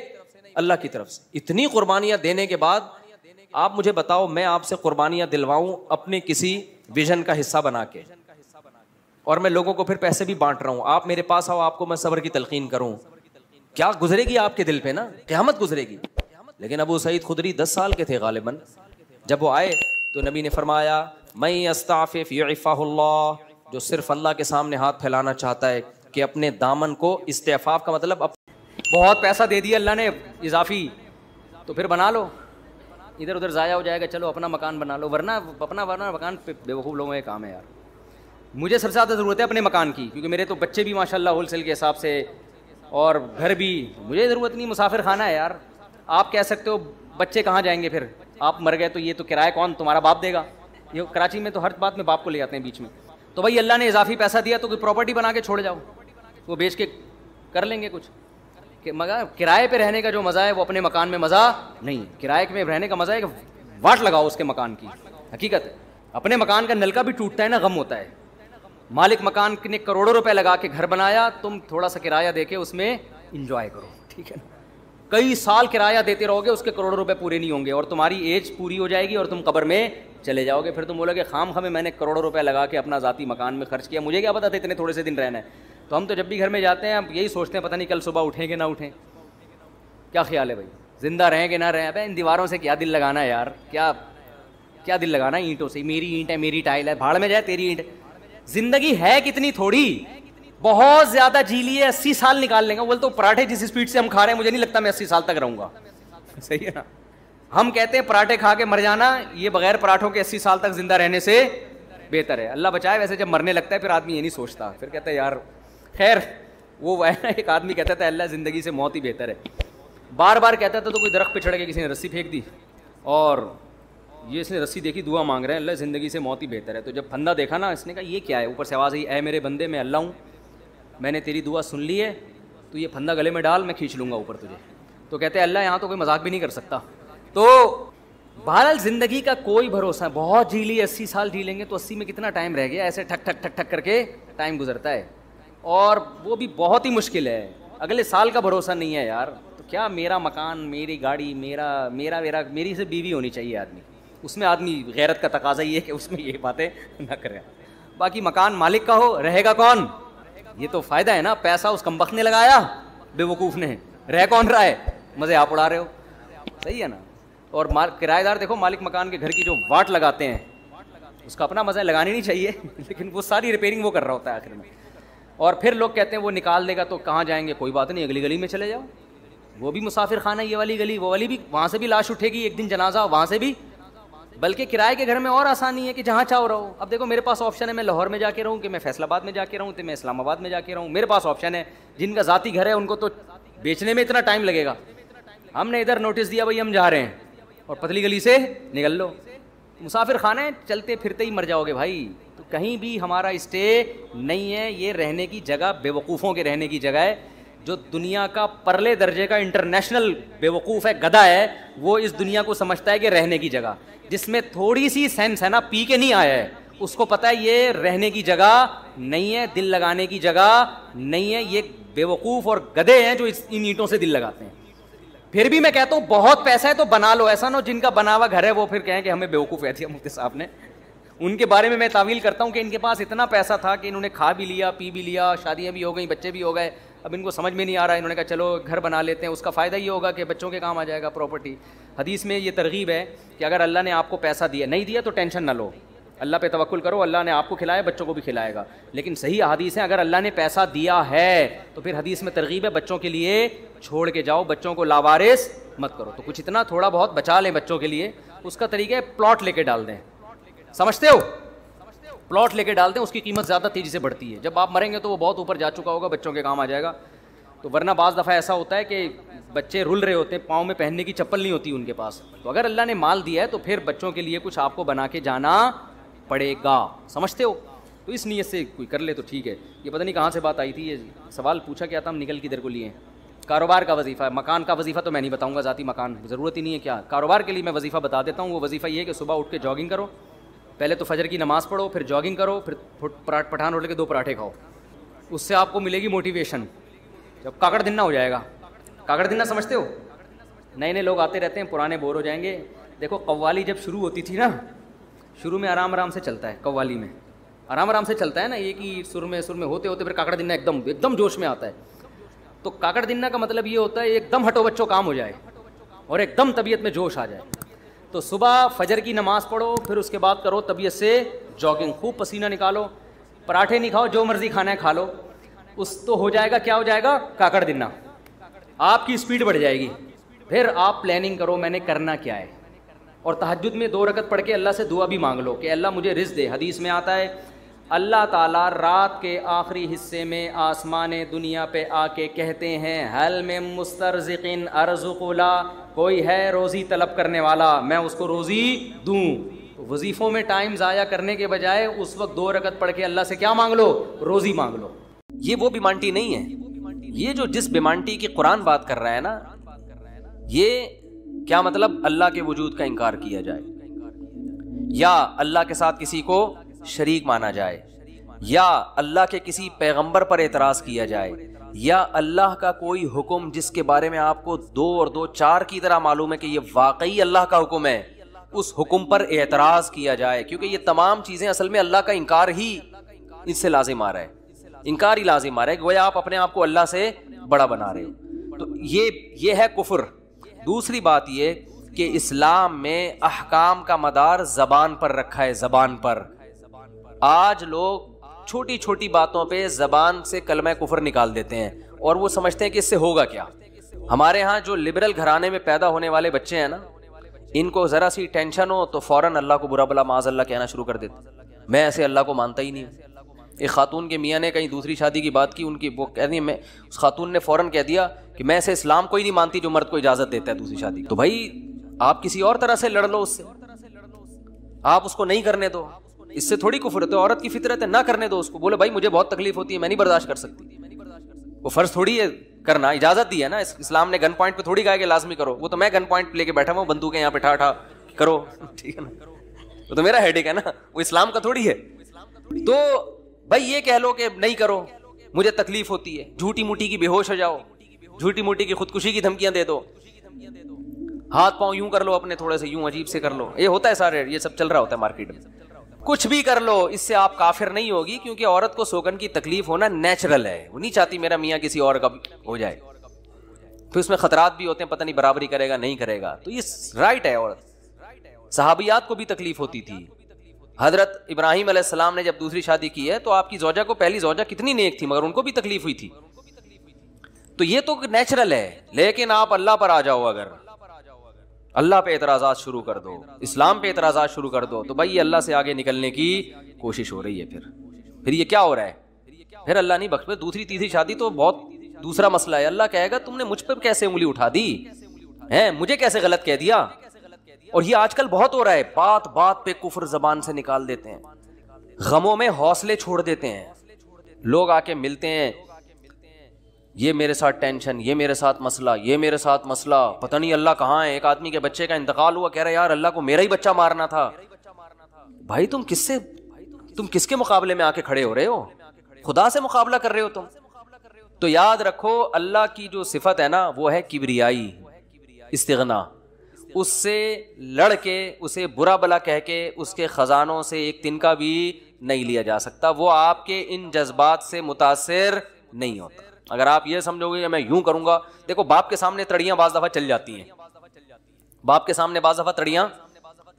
اللہ کی طرف سے. اتنی قربانیاں دینے کے بعد آپ مجھے بتاؤ میں آپ سے قربانیاں دلواؤں اپنے کسی ویژن کا حصہ بنا کے, اور میں لوگوں کو پھر پیسے بھی بانٹ رہا ہوں, آپ میرے پاس آؤ آپ کو میں صبر کی تلقین کروں, کیا گزرے گی آپ کے دل پہ نا, قیامت گزرے گی. لیکن ابو سعید خدری 10 سال کے تھے غالباً جب وہ آئے, تو نبی نے فرمایا من یستعفف یعفہ اللہ, جو صرف اللہ کے سامنے ہاتھ پھیلانا چاہتا ہے کہ اپنے دامن کو, استعفاف کا مطلب بہت پیسہ دے دیا اللہ نے اضافی, تو پھر بنا لو, ادھر ادھر ضائع ہو جائے گا, چلو اپنا مکان بنا لو, ورنہ مکان بیوقوف لوگوں کا کام ہے یار. مجھے سب سے زیادہ ضرورت ہے اپنے مکان کی, کیونکہ میرے تو بچے بھی ماشاء اللہ ہول سیل کے حساب سے, اور گھر بھی, مجھے ضرورت نہیں, مسافر خانہ ہے یار. آپ کہہ سکتے ہو بچے کہاں جائیں گے پھر, آپ مر گئے تو یہ تو کرایہ کون, تمہارا باپ دے گا. یہ کراچی میں تو ہر بات میں باپ کو لے آتے ہیں بیچ میں, تو بھائی اللہ نے اضافی پیسہ دیا تو کوئی پراپرٹی بنا کے چھوڑ جاؤ, وہ بیچ کے کر لیں گے کچھ. مگر کرائے پہ رہنے کا جو مزہ ہے وہ اپنے مکان میں مزہ نہیں. کرائے میں رہنے کا مزہ ہے کہ واٹ لگاؤ اس کے مکان کی, حقیقت ہے. اپنے مکان کا نلکا بھی ٹوٹتا ہے نا, غم ہوتا ہے. مالک مکان نے کروڑوں روپے لگا کے گھر بنایا, تم تھوڑا سا کرایہ دے کے اس میں انجوائے کرو, ٹھیک ہے نا. کئی سال کرایہ دیتے رہو گے, اس کے کروڑوں روپے پورے نہیں ہوں گے, اور تمہاری ایج پوری ہو جائے گی اور تم قبر میں چلے جاؤ گے. پھر تم بولو گے خام خامے میں نے کروڑوں روپے لگا کے اپنا ذاتی مکان میں خرچ کیا, مجھے کیا پتا تھا اتنے تھوڑے سے دن رہنا ہے. تو ہم تو جب بھی گھر میں جاتے ہیں ہم یہی سوچتے ہیں پتہ نہیں کل صبح اٹھیں گے نہ اٹھیں. کیا خیال ہے بھائی, زندہ رہیں گے نہ رہیں؟ ابے ان دیواروں سے کیا دل لگانا ہے یار, کیا دل لگانا ہے اینٹوں سے, میری اینٹ ہے میری ٹائل ہے, بھاڑ میں جائے تیری اینٹ. زندگی ہے کتنی تھوڑی, بہت زیادہ جی لیے, 80 سال نکال لیں گے. بولتے پراٹھے جس اسپیڈ سے ہم کھا رہے ہیں مجھے نہیں لگتا میں 80 سال تک رہوں گا, صحیح ہے نا. ہم کہتے ہیں پراٹھے کھا کے مر جانا, یہ بغیر پراٹھوں کے 80 سال تک زندہ رہنے سے بہتر ہے. اللہ بچائے, ویسے جب مرنے لگتا ہے پھر آدمی یہ نہیں سوچتا, پھر کہتا ہے یار خیر. وہ ایک آدمی کہتا تھا اللہ زندگی سے موت ہی بہتر ہے. بار بار کہتا تھا تو کوئی درخت پہ چڑھ کے کسی نے رسی پھینک دی, اور یہ اس نے رسی دیکھی دعا مانگ رہے ہیں اللہ زندگی سے موت ہی بہتر ہے. تو جب پھندا دیکھا نا, اس نے کہا یہ کیا ہے, اوپر سے آواز آئی اے میرے بندے میں اللہ ہوں, میں نے تیری دعا سن لی ہے, تو یہ پھندا گلے میں ڈال, میں کھینچ لوں گا اوپر تجھے. تو کہتے ہیں اللہ یہاں تو کوئی مذاق بھی نہیں کر سکتا. تو بہرحال زندگی کا کوئی بھروسہ ہے, بہت جی لی 80 سال جی لیں گے تو 80 میں کتنا ٹائم رہ گیا, ایسے ٹھک ٹھک ٹھک ٹھک کر کے ٹائم گزرتا ہے, اور وہ بھی بہت ہی مشکل ہے. اگلے سال کا بھروسہ نہیں ہے یار. تو کیا میرا مکان, میری گاڑی, میری سے بیوی ہونی چاہیے آدمی, اس میں آدمی غیرت کا تقاضا یہ ہے کہ اس میں یہ باتیں نہ کرے. باقی مکان مالک کا ہو, رہے گا کون؟ یہ تو فائدہ ہے نا, پیسہ اس کمبخت نے لگایا, بے وقوف نے, رہ کون رہا ہے؟ مزے آپ اڑا رہے ہو. صحیح ہے نا. اور کرایہ دار دیکھو, مالک مکان کے گھر کی جو واٹ لگاتے ہیں اس کا اپنا مزہ ہے, لگانی نہیں چاہیے, لیکن وہ ساری ریپیئرنگ وہ کر رہا ہوتا ہے آخر میں. اور پھر لوگ کہتے ہیں وہ نکال دے گا تو کہاں جائیں گے, کوئی بات نہیں, اگلی گلی میں چلے جاؤ, وہ بھی مسافر خانہ, یہ والی گلی, وہ والی بھی, وہاں سے بھی لاش اٹھے گی ایک دن جنازہ, وہاں سے بھی. بلکہ کرائے کے گھر میں اور آسانی ہے کہ جہاں چاہو رہو. اب دیکھو میرے پاس آپشن ہے, میں لاہور میں جا کے رہوں, کہ میں فیصل آباد میں جا کے رہوں, کہ میں اسلام آباد میں جا کے رہوں. میرے پاس آپشن ہے. جن کا ذاتی گھر ہے ان کو تو بیچنے میں اتنا ٹائم لگے گا. ہم نے ادھر نوٹس دیا بھائی ہم جا رہے ہیں, اور پتلی گلی سے نکل لو. مسافر خانے چلتے پھرتے ہی مر جاؤ گے بھائی. تو کہیں بھی ہمارا اسٹے نہیں ہے. یہ رہنے کی جگہ بے وقوفوں کے رہنے کی جگہ ہے. جو دنیا کا پرلے درجے کا انٹرنیشنل بے وقوف ہے, گدھا ہے, وہ اس دنیا کو سمجھتا ہے کہ رہنے کی جگہ, جس میں تھوڑی سی سینس ہے نا, پی کے نہیں آیا ہے, اس کو پتا ہے یہ رہنے کی جگہ نہیں ہے, دل لگانے کی جگہ نہیں ہے. یہ بے وقوف اور گدھے ہیں جو ان اینٹوں سے دل لگاتے ہیں. پھر بھی میں کہتا ہوں بہت پیسہ ہے تو بنا لو. ایسا نہ ہو جن کا بنا ہوا گھر ہے وہ پھر کہیں کہ ہمیں بیوقوف کہہ دیا مفتی صاحب نے. ان کے بارے میں تعویل کرتا ہوں کہ ان کے پاس اتنا پیسہ تھا کہ انہوں نے کھا بھی لیا, پی بھی لیا, شادیاں بھی ہو گئیں, بچے بھی ہو گئے, اب ان کو سمجھ میں نہیں آ رہا ہے, انہوں نے کہا چلو گھر بنا لیتے ہیں. اس کا فائدہ یہ ہوگا کہ بچوں کے کام آ جائے گا پراپرٹی. حدیث میں یہ ترغیب ہے کہ اگر اللہ نے آپ کو پیسہ دیا, نہیں دیا تو ٹینشن نہ لو, اللہ پہ توکل کرو, اللہ نے آپ کو کھلایا, بچوں کو بھی کھلائے گا. لیکن صحیح حدیث ہے, اگر اللہ نے پیسہ دیا ہے تو پھر حدیث میں ترغیب ہے بچوں کے لیے چھوڑ کے جاؤ, بچوں کو لاوارث مت کرو. تو کچھ اتنا تھوڑا بہت بچا لیں بچوں کے لیے. اس کا طریقہ ہے پلاٹ لے کے ڈال دیں. سمجھتے ہو؟ پلاٹ لے کے ڈال دیں, اس کی قیمت زیادہ تیزی سے بڑھتی ہے. جب آپ مریں گے تو وہ بہت اوپر جا چکا ہوگا, بچوں کے کام آ جائے گا. تو ورنہ بعض دفعہ ایسا ہوتا ہے کہ بچے رل رہے ہوتے ہیں, پاؤں میں پہننے کی چپل نہیں ہوتی ان کے پاس. تو اگر اللہ نے مال دیا ہے تو پھر بچوں کے لیے کچھ آپ کو بنا کے جانا پڑے گا. سمجھتے ہو؟ تو اس نیت سے کوئی کر لے تو ٹھیک ہے. یہ پتہ نہیں کہاں سے بات آئی تھی, یہ سوال پوچھا کیا تھا, ہم نکل کدھر کو لیے ہیں. کاروبار کا وظیفہ ہے, مکان کا وظیفہ تو میں نہیں بتاؤں گا, ذاتی مکان ضرورت ہی نہیں ہے. کیا کاروبار کے لیے میں وظیفہ بتا دیتا ہوں. وہ وظیفہ یہ ہے کہ صبح اٹھ کے جاگنگ کرو, پہلے تو فجر کی نماز پڑھو, پھر جاگنگ کرو, پھر پٹھان ہوٹل کے 2 پراٹھے کھاؤ. اس سے آپ کو ملے گی موٹیویشن. جب کاکڑ دنہ ہو جائے گا. کاکڑ دنہ سمجھتے ہو؟ نئے نئے لوگ آتے رہتے ہیں, پرانے بور ہو جائیں گے. دیکھو قوالی جب شروع ہوتی تھی نا, شروع میں آرام آرام سے چلتا ہے, قوالی میں آرام آرام سے چلتا ہے نا, ایک ہی سر میں ہوتے ہوتے پھر کاکڑ دنہ ایک دم جوش میں آتا ہے. تو کاکڑ دنہ کا مطلب یہ ہوتا ہے ایک دم ہٹو بچوں کام ہو جائے اور ایک دم طبیعت میں جوش آ جائے. تو صبح فجر کی نماز پڑھو, پھر اس کے بعد کرو طبیعت سے جاگنگ, خوب پسینہ نکالو. پراٹھے نہیں کھاؤ, جو مرضی کھانا ہے کھا لو. اس تو ہو جائے گا, کیا ہو جائے گا, کاکڑ دنہ. آپ کی اسپیڈ بڑھ جائے گی. پھر آپ پلاننگ کرو میں نے کرنا کیا ہے, اور تہجد میں 2 رکعت پڑھ کے اللہ سے دعا بھی مانگ لو کہ اللہ مجھے رزق دے. حدیث میں آتا ہے اللہ تعالیٰ رات کے آخری حصے میں آسمان دنیا پہ آ کے کہتے ہیں حل میں مسترزقن ارزق لا, کوئی ہے روزی طلب کرنے والا, میں اس کو روزی دوں. وظیفوں میں ٹائم ضائع کرنے کے بجائے اس وقت 2 رکعت پڑھ کے اللہ سے کیا مانگ لو, روزی مانگ لو. یہ وہ بیمانٹی نہیں ہے. یہ جو جس بیمانٹی کی قرآن بات کر رہا ہے نا, یہ کیا مطلب اللہ کے وجود کا انکار کیا جائے, یا اللہ کے ساتھ کسی کو شریک مانا جائے, یا اللہ کے کسی پیغمبر پر اعتراض کیا جائے, یا اللہ کا کوئی حکم جس کے بارے میں آپ کو 2 اور 2 4 کی طرح معلوم ہے کہ یہ واقعی اللہ کا حکم ہے, اس حکم پر اعتراض کیا جائے. کیونکہ یہ تمام چیزیں اصل میں اللہ کا انکار ہی اس سے لازم آ رہا ہے, انکار ہی لازم آ رہا ہے کہ گویا آپ اپنے آپ کو اللہ سے بڑا بنا رہے ہو. تو یہ ہے کفر. دوسری بات یہ کہ اسلام میں احکام کا مدار زبان پر رکھا ہے, زبان پر. آج لوگ چھوٹی چھوٹی باتوں پہ زبان سے کلمہ کفر نکال دیتے ہیں اور وہ سمجھتے ہیں کہ اس سے ہوگا کیا. ہمارے ہاں جو لبرل گھرانے میں پیدا ہونے والے بچے ہیں نا, ان کو ذرا سی ٹینشن ہو تو فوراً اللہ کو برا بلا معاذ اللہ کہنا شروع کر دیتے. میں ایسے اللہ کو مانتا ہی نہیں ہوں. ایک خاتون کے میاں نے کہیں دوسری شادی کی بات کی, ان کی وہ کہہ رہی ہے, میں اس خاتون نے فوراً کہہ دیا کہ میں ایسے اسلام کو ہی نہیں مانتی جو مرد کو اجازت دیتا ہے دوسری شادی. تو بھائی آپ کسی اور طرح سے لڑ لو اس سے, آپ اس کو نہیں کرنے دو, اس سے تھوڑی کفر ہے. تو عورت کی فطرت ہے, نہ کرنے دو اس کو. بولے بھائی مجھے بہت تکلیف ہوتی ہے, میں نہیں برداشت کر سکتی. وہ فرض تھوڑی ہے کرنا, اجازت دی ہے نا. اسلام نے گن پوائنٹ پہ تھوڑی کہا کہ لازمی کرو. وہ تو میں گن پوائنٹ لے کے بیٹھا ہوں, بندوقیں یہاں پہ ٹھا کرو, ٹھیک ہے نا, وہ تو میرا ہیڈیک ہے نا, وہ اسلام کا تھوڑی ہے. تو بھائی یہ کہہ لو کہ نہیں کرو, مجھے تکلیف ہوتی ہے, جھوٹی موٹی کی بے ہوش ہو جاؤ, جھوٹی موٹی کی خودکشی کی دھمکیاں دے دو. ہاتھ پاؤں یوں کر لو اپنے تھوڑے سے، یوں عجیب سے کر لو، یہ ہوتا ہے سارے، یہ سب چل رہا ہوتا ہے مارکیٹ میں. کچھ بھی کر لو، اس سے آپ کافر نہیں ہوگی، کیونکہ عورت کو سوگن کی تکلیف ہونا نیچرل ہے. وہ نہیں چاہتی میرا میاں کسی اور کا ہو جائے، پھر اس میں خطرات بھی ہوتے ہیں، پتہ نہیں برابری کرے گا نہیں کرے گا، تو یہ رائٹ ہے. عورت صحابیات کو بھی تکلیف ہوتی تھی. حضرت ابراہیم علیہ السلام نے جب دوسری شادی کی ہے تو آپ کی زوجہ کو، پہلی زوجہ کتنی نیک تھی مگر ان کو بھی تکلیف ہوئی تھی. تو یہ تو نیچرل ہے. لیکن آپ اللہ پر آ جاؤ، اگر اللہ پہ اعتراضات شروع کر دو، اسلام پہ اعتراضات شروع کر دو، تو بھائی اللہ سے آگے نکلنے کی کوشش ہو رہی ہے. پھر یہ کیا ہو رہا ہے؟ پھر اللہ نہیں بخش. دوسری تیسری شادی تو بہت دوسرا مسئلہ ہے. اللہ کہے گا تم نے مجھ پہ کیسے انگلی اٹھا دی ہے، مجھے کیسے غلط کہہ دیا. اور یہ آج کل بہت ہو رہا ہے، بات بات پہ کفر زبان سے نکال دیتے ہیں، غموں میں حوصلے چھوڑ دیتے ہیں. لوگ آ کے ملتے ہیں، یہ میرے ساتھ ٹینشن، یہ میرے ساتھ مسئلہ، یہ میرے ساتھ مسئلہ، پتہ نہیں اللہ کہاں ہے. ایک آدمی کے بچے کا انتقال ہوا، کہہ رہا یار اللہ کو میرا ہی بچہ مارنا تھا. بھائی تم کس کے مقابلے میں آ کے کھڑے ہو رہے ہو؟ خدا سے مقابلہ کر رہے ہو تم. تو یاد رکھو اللہ کی جو صفت ہے نا وہ ہے کبریائی، استغنا. اس سے لڑ کے، اسے برا بلا کہہ کے، اس کے خزانوں سے ایک تنکا بھی نہیں لیا جا سکتا. وہ آپ کے ان جذبات سے متاثر نہیں ہوتا. اگر آپ یہ سمجھو گے کہ میں یوں کروں گا، دیکھو باپ کے سامنے تڑیاں بعض دفعہ چل جاتی ہیں. باپ کے سامنے بعض دفعہ تڑیاں،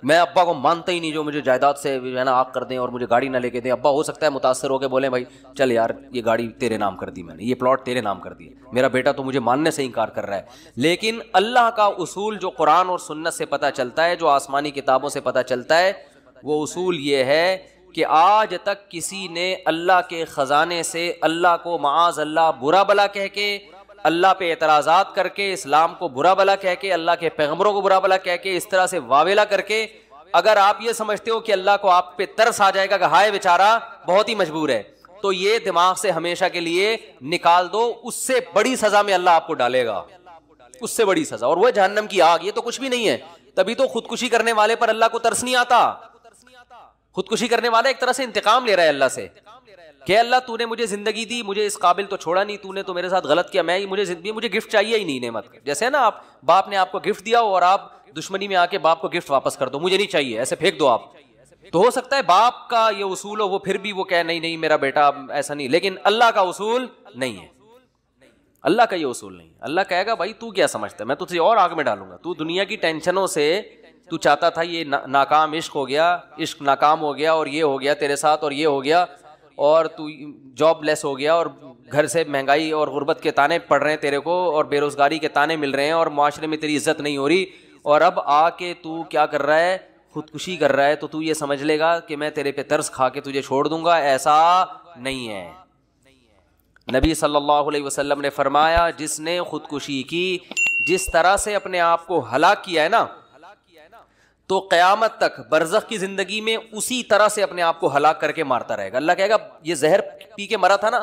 میں ابا کو مانتا ہی نہیں جو مجھے جائیداد سے ہے نا آگ کر دیں اور مجھے گاڑی نہ لے کے دیں. ابا ہو سکتا ہے متاثر ہو کے بولیں بھائی چل یار یہ گاڑی تیرے نام کر دی میں نے، یہ پلاٹ تیرے نام کر دی، میرا بیٹا تو مجھے ماننے سے انکار کر رہا ہے. لیکن اللہ کا اصول جو قرآن اور سنت سے پتہ چلتا ہے، جو آسمانی کتابوں سے پتہ چلتا ہے، وہ اصول یہ ہے کہ آج تک کسی نے اللہ کے خزانے سے اللہ کو معاذ اللہ برا بلا کہہ کے، اللہ پہ اعتراضات کر کے، اسلام کو برا بلا کہہ کے، اللہ کے پیغمبروں کو برا بلا کہہ کے، اس طرح سے واویلا کر کے، اگر آپ یہ سمجھتے ہو کہ اللہ کو آپ پہ ترس آ جائے گا کہ ہائے بیچارہ بہت ہی مجبور ہے، تو یہ دماغ سے ہمیشہ کے لیے نکال دو. اس سے بڑی سزا میں اللہ آپ کو ڈالے گا، اس سے بڑی سزا، اور وہ جہنم کی آگ. یہ تو کچھ بھی نہیں ہے. تبھی تو خودکشی کرنے والے پر اللہ کو ترس نہیں آتا. خودکشی کرنے والا ایک طرح سے انتقام لے رہا ہے اللہ سے کہ اللہ تو نے مجھے زندگی دی، مجھے اس قابل تو چھوڑا نہیں، تو نے تو میرے ساتھ غلط کیا، مجھے گفٹ چاہیے ہی نہیں نعمت. جیسے نا آپ باپ نے آپ کو گفٹ دیا اور آپ دشمنی میں آ کے باپ کو گفٹ واپس کر دو، مجھے نہیں چاہیے، ایسے پھینک دو آپ. تو ہو سکتا ہے باپ کا یہ اصول ہو، وہ پھر بھی وہ کہے نہیں میرا بیٹا ایسا نہیں. لیکن اللہ کا اصول نہیں ہے، اللہ کا یہ اصول نہیں ہے. اللہ کہے گا بھائی تو کیا سمجھتا ہے، میں تجھے اور آگ میں ڈالوں گا. تو دنیا کی ٹینشنوں سے تو چاہتا تھا یہ ناکام عشق ہو گیا، عشق ناکام ہو گیا اور یہ ہو گیا تیرے ساتھ اور یہ ہو گیا، اور تو جاب لیس ہو گیا اور گھر سے مہنگائی اور غربت کے تانے پڑ رہے ہیں تیرے کو اور بے روزگاری کے تانے مل رہے ہیں اور معاشرے میں تیری عزت نہیں ہو رہی، اور اب آ کے تو کیا کر رہا ہے، خودکشی کر رہا ہے. تو یہ سمجھ لے گا کہ میں تیرے پہ ترس کھا کے تجھے چھوڑ دوں گا. ایسا نہیں ہے. نبی صلی اللہ علیہ وسلم نے فرمایا جس نے خودکشی کی، جس طرح سے اپنے آپ کو ہلاک کیا ہے نا، تو قیامت تک برزخ کی زندگی میں اسی طرح سے اپنے آپ کو ہلاک کر کے مارتا رہے گا. اللہ کہے گا یہ زہر پی کے مرا تھا نا،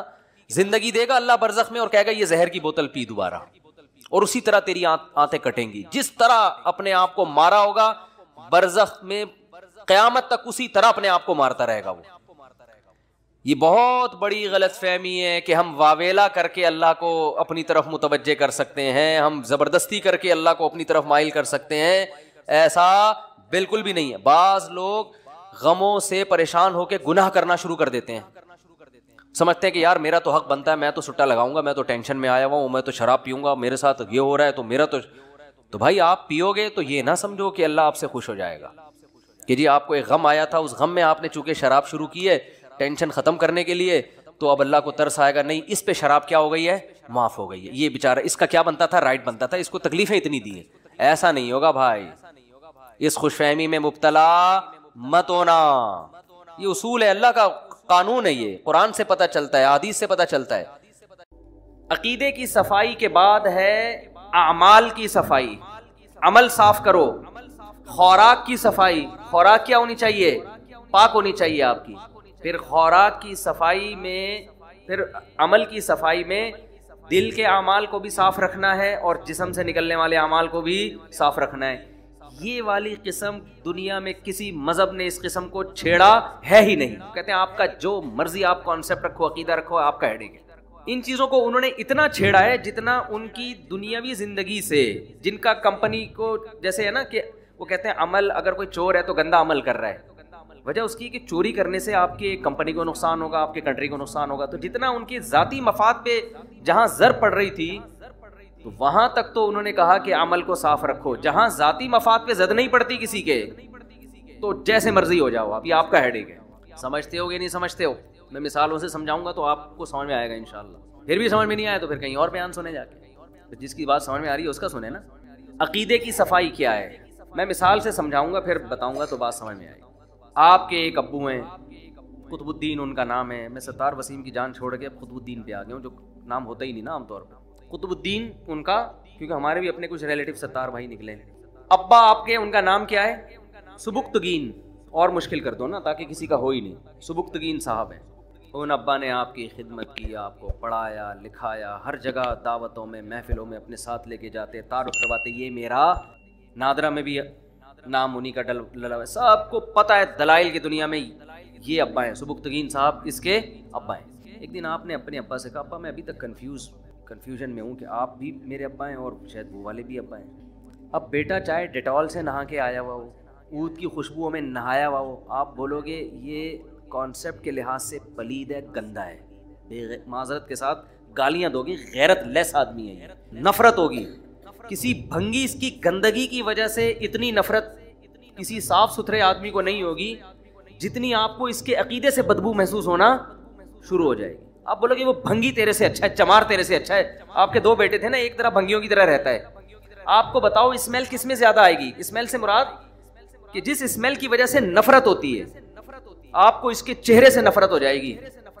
زندگی دے گا اللہ برزخ میں اور کہے گا یہ زہر کی بوتل پی دوبارہ، اور اسی طرح تیری آنتیں کٹیں گی. جس طرح اپنے آپ کو مارا ہوگا برزخ میں، قیامت تک اسی طرح اپنے آپ کو مارتا رہے گا وہ. یہ بہت بڑی غلط فہمی ہے کہ ہم واویلا کر کے اللہ کو اپنی طرف متوجہ کر سکتے ہیں، ہم زبردستی کر کے اللہ کو اپنی طرف مائل کر سکتے ہیں. ایسا بالکل بھی نہیں ہے. بعض لوگ غموں سے پریشان ہو کے گناہ کرنا شروع کر دیتے ہیں، سمجھتے ہیں کہ یار میرا تو حق بنتا ہے، میں تو سٹا لگاؤں گا، میں تو ٹینشن میں آیا ہوا ہوں، میں تو شراب پیوں گا، میرے ساتھ یہ ہو رہا ہے تو میرا تو بھائی آپ پیو گے تو یہ نہ سمجھو کہ اللہ آپ سے خوش ہو جائے گا کہ جی آپ کو ایک غم آیا تھا، اس غم میں آپ نے چونکہ شراب شروع کی ہے ٹینشن ختم کرنے کے لیے، تو اب اللہ کو ترس آئے گا. نہیں، اس پہ شراب کیا ہو گئی ہے، معاف ہو گئی ہے. یہ بیچارہ اس کا کیا بنتا تھا، رائٹ بنتا تھا، اس کو تکلیفیں اتنی دی ہیں. ایسا نہیں ہوگا بھائی. اس خوش فہمی میں مبتلا مت ہونا. یہ اصول ہے، اللہ کا قانون ہے، یہ قرآن سے پتہ چلتا ہے، حدیث سے پتہ چلتا ہے. عقیدے کی صفائی کے بعد ہے اعمال کی صفائی. عمل صاف کرو. خوراک کی صفائی. خوراک کیا ہونی چاہیے، پاک ہونی چاہیے آپ کی. پھر خوراک کی صفائی میں، پھر عمل کی صفائی میں دل کے اعمال کو بھی صاف رکھنا ہے اور جسم سے نکلنے والے اعمال کو بھی صاف رکھنا ہے. یہ والی قسم دنیا میں کسی مذہب نے اس قسم کو چھیڑا ہے ہی نہیں. کہتے ہیں آپ کا جو مرضی آپ کانسیپٹ رکھو، عقیدہ رکھو، آپ کا ہیڈیک ہے. ان چیزوں کو انہوں نے اتنا چھیڑا ہے جتنا ان کی دنیاوی زندگی سے، جن کا کمپنی کو جیسے ہے نا کہ وہ کہتے ہیں عمل، اگر کوئی چور ہے تو گندا عمل کر رہا ہے، وجہ اس کی کہ چوری کرنے سے آپ کی کمپنی کو نقصان ہوگا، آپ کی کنٹری کو نقصان ہوگا. تو جتنا ان کی ذاتی مفاد پہ جہاں زر پڑ رہی تھی تو وہاں تک تو انہوں نے کہا کہ عمل کو صاف رکھو. جہاں ذاتی مفاد پہ زد نہیں پڑتی کسی کے تو جیسے مرضی ہو جاؤ آپ، یہ آپ کا ہیڈیک ہے. سمجھتے ہو کہ نہیں سمجھتے ہو؟ میں مثالوں سے سمجھاؤں گا تو آپ کو سمجھ میں آئے گا انشاءاللہ. پھر بھی سمجھ میں نہیں آیا تو پھر کہیں اور بیان سنے جا کے. جس کی بات سمجھ میں آ رہی ہے اس کا سنیں نا. عقیدے کی صفائی کیا ہے میں مثال سے سمجھاؤں گا، پھر بتاؤں گا تو بات سمجھ میں آئے گی. آپ کے ایک ابو ہیں، قطب الدین ان کا نام ہے. میں ستار وسیم کی جان چھوڑ کے اب قطب الدین پہ آ گیا ہوں، جو نام ہوتا ہی نہیں نا عام طور پہ. قطب الدین ان کا، کیونکہ ہمارے بھی اپنے کچھ ریلیٹو ستار بھائی نکلے. ابا آپ کے ان کا نام کیا ہے؟ سبکتگین. اور مشکل کر دو نا تاکہ کسی کا ہو ہی نہیں. سبکتگین صاحب ہیں. ان ابا نے آپ کی خدمت کی، آپ کو پڑھایا لکھایا، ہر جگہ دعوتوں میں محفلوں میں اپنے ساتھ لے کے جاتے، تعارف کرواتے. یہ میرا نادرہ میں بھی نام انہی کا ڈلا ہے، سب کو پتہ ہے دلائل کی دنیا میں یہ ابا ہیں سبکتگین صاحب، اس کے ابا ہیں. ایک دن آپ نے اپنے ابا سے کہا ابا میں ابھی تک کنفیوژن میں ہوں کہ آپ بھی میرے ابا ہیں اور شاید وہ والے بھی ابا ہیں. اب بیٹا چاہے ڈیٹول سے نہا کے آیا ہوا ہو، اود کی خوشبوؤں میں نہایا ہوا ہو، آپ بولو گے یہ کانسیپٹ کے لحاظ سے پلید ہے، گندا ہے، معذرت کے ساتھ گالیاں دو گی، غیرت لیس آدمی ہے، نفرت ہوگی. کسی بھنگی اس کی گندگی کی وجہ سے اتنی نفرت کسی صاف ستھرے آدمی کو نہیں ہوگی جتنی آپ کو اس کے عقیدے سے بدبو محسوس ہونا شروع ہو جائے گی. آپ بولو گے وہ بھنگی تیرے سے اچھا ہے، چمار تیرے سے اچھا ہے. آپ کے 2 بیٹے تھے نا، ایک طرح بھنگیوں کی طرح رہتا ہے. آپ کو بتاؤ اسمیل کس میں زیادہ آئے گی؟ اسمیل سے مراد کہ جس اسمیل کی وجہ سے نفرت ہوتی ہے، آپ کو اس کے چہرے سے نفرت ہو جائے گی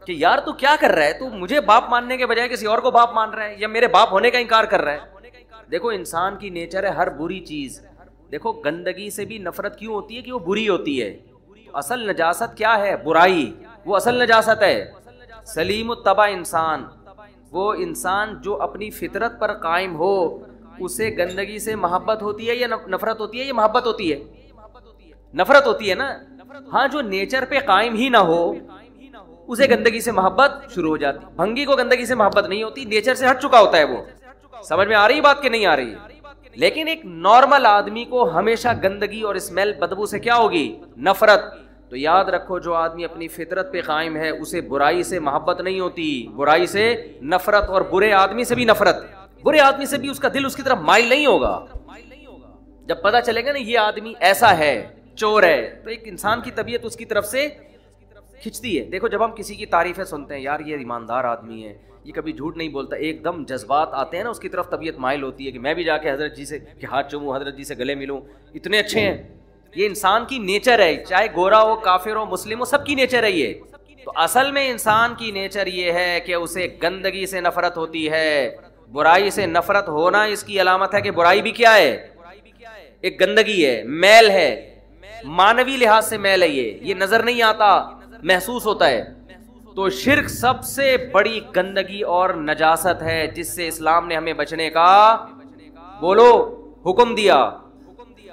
کہ یار تو کیا کر رہا ہے، تو مجھے باپ ماننے کے بجائے کسی اور کو باپ مان رہا ہے، یا میرے باپ ہونے کا انکار کر رہا ہے. دیکھو انسان کی نیچر ہے ہر بری چیز. دیکھو گندگی سے بھی نفرت کیوں ہوتی ہے کہ وہ بری ہوتی ہے. اصل نجاست کیا ہے؟ برائی. وہ اصل نجاست ہے. سلیم الطبع انسان، وہ انسان جو اپنی فطرت پر قائم ہو، اسے گندگی سے محبت ہوتی ہے یا نفرت ہوتی ہے؟ یا محبت ہوتی ہے؟ نفرت ہوتی ہے نا. ہاں جو نیچر پہ قائم ہی نہ ہو اسے گندگی سے محبت شروع ہو جاتی. بھنگی کو گندگی سے محبت نہیں ہوتی، نیچر سے ہٹ چکا ہوتا ہے وہ. سمجھ میں آ رہی بات کہ نہیں آ رہی؟ لیکن ایک نارمل آدمی کو ہمیشہ گندگی اور اسمیل بدبو سے کیا ہوگی؟ نفرت. تو یاد رکھو جو آدمی اپنی فطرت پہ قائم ہے اسے برائی سے محبت نہیں ہوتی، برائی سے نفرت. اور برے آدمی سے بھی نفرت، برے آدمی سے بھی اس کا دل اس کی طرف مائل نہیں ہوگا. جب پتا چلے گا نا یہ آدمی ایسا ہے، چور ہے، تو ایک انسان کی طبیعت اس کی طرف سے کھنچتی ہے. دیکھو جب ہم کسی کی تعریفیں سنتے ہیں، یار یہ ایماندار آدمی ہے، یہ کبھی جھوٹ نہیں بولتا، ایک دم جذبات آتے ہیں نا اس کی طرف، طبیعت مائل ہوتی ہے کہ میں بھی جا کے حضرت جی سے کہ ہاتھ چوموں، حضرت جی سے گلے ملوں، اتنے اچھے ہیں. یہ انسان کی نیچر ہے، چاہے گورا ہو، کافر ہو، مسلم ہو، سب کی نیچر ہے یہ. تو اصل میں انسان کی نیچر یہ ہے کہ اسے گندگی سے نفرت ہوتی ہے. برائی سے نفرت ہونا اس کی علامت ہے کہ برائی بھی کیا ہے؟ ایک گندگی ہے، میل ہے، مانوی لحاظ سے میل ہے. یہ نظر نہیں آتا، محسوس ہوتا ہے. تو شرک سب سے بڑی گندگی اور نجاست ہے جس سے اسلام نے ہمیں بچنے کا بولو حکم دیا.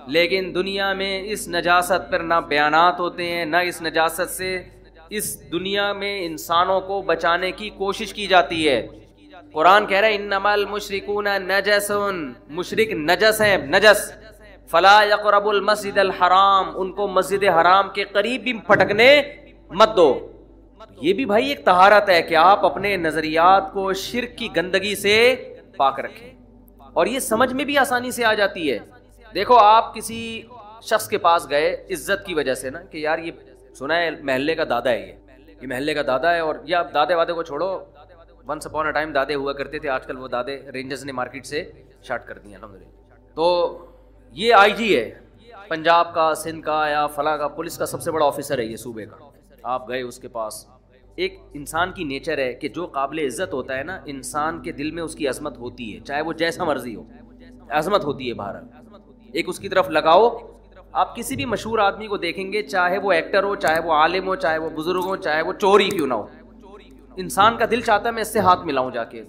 لیکن دنیا میں اس نجاست پر نہ بیانات ہوتے ہیں، نہ اس نجاست سے اس دنیا میں انسانوں کو بچانے کی کوشش کی جاتی ہے. قرآن کہہ رہا ہے انما المشرکون نجس، مشرک نجس ہیں، نجس. فلا یقربوا المسجد الحرام، ان کو مسجد حرام کے قریب بھی پھٹکنے مت دو. یہ بھی بھائی ایک طہارت ہے کہ آپ اپنے نظریات کو شرک کی گندگی سے پاک رکھیں. اور یہ سمجھ میں بھی آسانی سے آ جاتی ہے. دیکھو آپ کسی شخص کے پاس گئے عزت کی وجہ سے نا کہ یار یہ سنا ہے محلے کا دادا ہے، یہ محلے کا دادا ہے. اور یہ آپ دادے وادے کو چھوڑو، ونس اپون اے ٹائم دادے ہوا کرتے تھے، آج کل وہ دادے رینجرز نے مارکیٹ سے شارٹ کر دیے الحمدللہ. تو یہ آئی جی ہے پنجاب کا، سندھ کا، یا فلاں کا، پولیس کا سب سے بڑا آفیسر ہے یہ صوبے کا. آپ گئے اس کے پاس. ایک انسان کی نیچر ہے کہ جو قابل عزت ہوتا ہے نا، انسان کے دل میں اس کی عظمت ہوتی ہے، چاہے وہ جیسا مرضی ہو، عظمت ہوتی ہے باہر. ایک اس کی طرف لگاؤ. آپ کسی بھی مشہور آدمی کو دیکھیں گے، چاہے وہ ایکٹر ہو، چاہے وہ عالم ہو، چاہے وہ بزرگ ہو، چاہے وہ چور ہی کیوں نہ ہو، انسان کا دل چاہتا ہے میں اس سے ہاتھ ملاؤں جا کے.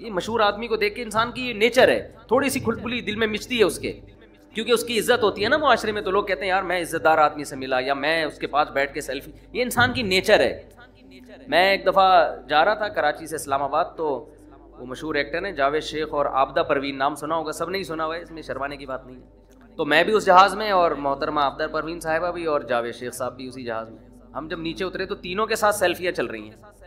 یہ مشہور آدمی کو دیکھ کے انسان کی یہ نیچر ہے، تھوڑی سی کھلبلی دل میں مچتی ہے اس کے، کیونکہ اس کی عزت ہوتی ہے نا معاشرے میں. تو لوگ کہتے ہیں یار میں عزت دار آدمی سے ملا، یا میں اس کے پاس بیٹھ کے سیلفی. یہ انسان کی نیچر ہے. میں ایک دفعہ جا رہا تھا کراچی سے اسلام آباد, تو وہ مشہور ایکٹر ہیں جاوید شیخ اور عابدہ پروین, نام سنا ہوگا, سب نہیں سنا ہوا ہے, اس میں شرمانے کی بات نہیں ہے. تو میں بھی اس جہاز میں اور محترمہ عابدہ پروین صاحبہ بھی اور جاوید شیخ صاحب بھی اسی جہاز میں. ہم جب نیچے اترے تو تینوں کے ساتھ سیلفیاں چل رہی ہیں.